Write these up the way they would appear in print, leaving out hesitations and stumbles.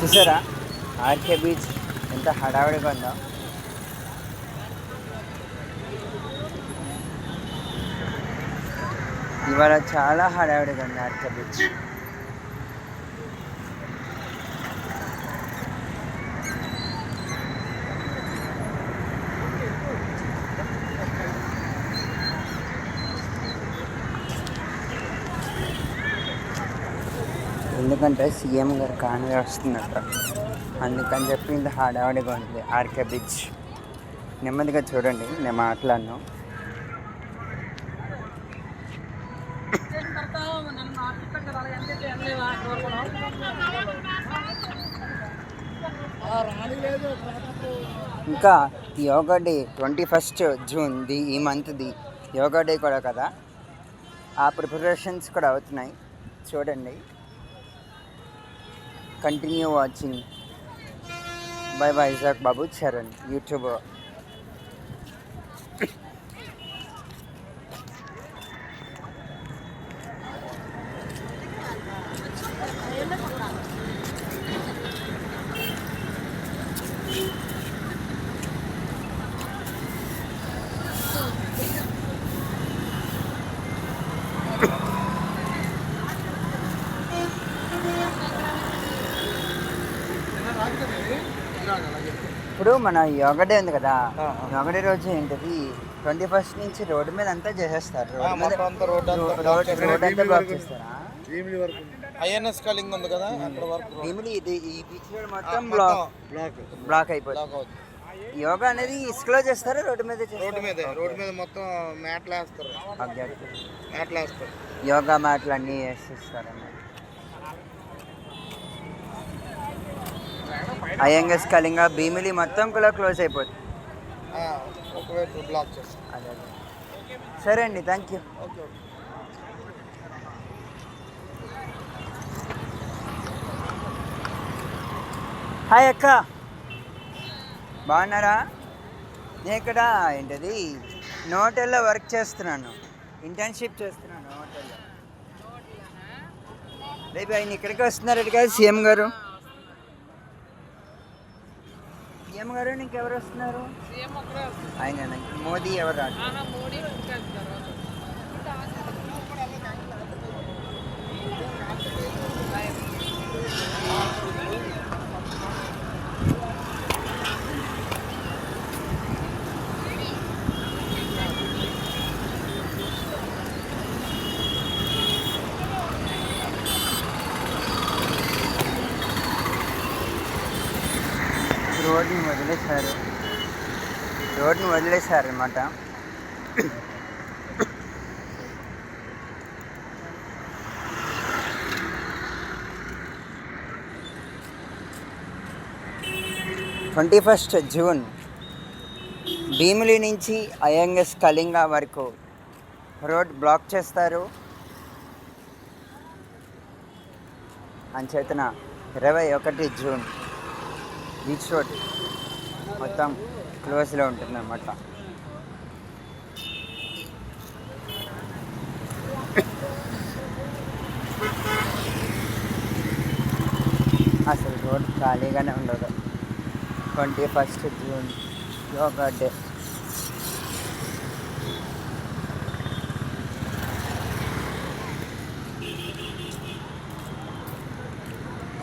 చూసారా RK beach ఎంత హడావిడిగా ఉందో. ఇవాళ చాలా హడావిడిగా ఉంది ఆర్కే బీచ్. ఎందుకంటే సీఎం గారు కాన్వే వస్తున్నట్టు, అందుకని చెప్పి ఇంత హడావిడిగా ఉంది ఆర్కే బీచ్. నెమ్మదిగా చూడండి, నేను మాట్లాడను. ఇంకా యోగా డే 21 జూన్ది, ఈ మంత్ది యోగా డే కూడా కదా, ఆ ప్రిపరేషన్స్ కూడా అవుతున్నాయి. చూడండి, కంటిన్యూ వాచింగ్ బై వైజాగ్ బాబు చరణ్ యూట్యూబ్. ఇప్పుడు మన యోగా డే ఉంది కదా, యోగా డే రోజు ఏంటిది 21 నుంచి రోడ్డు మీద అంతా చేసేస్తారు. రోడ్ అంతా బ్లాక్ చేస్తారా? ఐఎన్ఎస్ కాలింగ్ ఉంది కదా, అక్కడ వరకు ఇది ఈ బీచ్ రోడ్ మొత్తం బ్లాక్ అయిపోతుంది. యోగా అనేది ఇసుకలో చేస్తారు, రోడ్డు మీద రోడ్డు మీద మొత్తం మ్యాట్లు వేస్తారు. యోగా మ్యాట్లు అన్నీ వేసేస్తారు అన్నమాట. ఐఎన్ఎస్ కళింగ భీమిలి మొత్తం కూడా క్లోజ్ అయిపోతుంది. అదే సరే అండి, థ్యాంక్ యూ. హాయ్ అక్క, బాగున్నారా? నేను ఇక్కడ ఏంటది హోటల్లో వర్క్ చేస్తున్నాను, ఇంటర్న్షిప్ చేస్తున్నాను హోటల్లో. రేపు ఆయన ఇక్కడికి వస్తున్నారు కదా సీఎం గారు. సీఎం గారు ఇంకెవరు వస్తున్నారు? ఆయన మోదీ ఎవరు రాదు. రోడ్ని వదిలేశారు అన్నమాట. జూన్ భీమిలి నుంచి ఐఎన్ఎస్ కళింగ వరకు రోడ్ బ్లాక్ చేస్తారు. అంచేతన 21 జూన్ బీచ్ రోడ్ మొత్తం క్లోజ్లో ఉంటుంది అన్నమాట. అసలు రోడ్ ఖాళీగానే ఉండదు 21 June yoga day.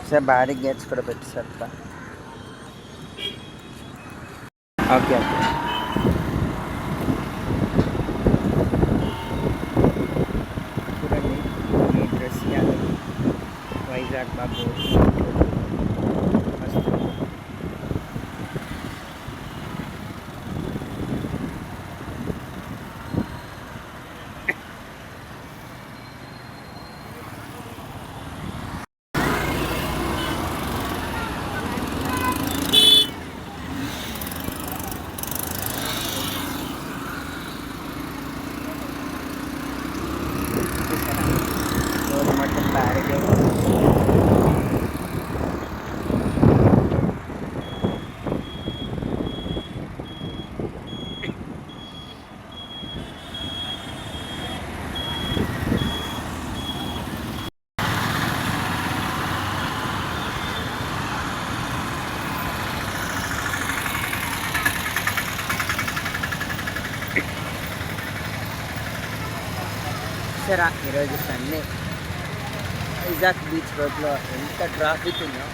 Sir baric gates కూడా పెట్టేశారు. ఓకే చూడండి, ఈ డ్రెస్ వైజాగ్ బాబు మొత్తం బ్యారికేడ్. చూసారా ఈరోజు సండే వైజాగ్ బీచ్ రోడ్లో ఎంత ట్రాఫిక్ ఉందో.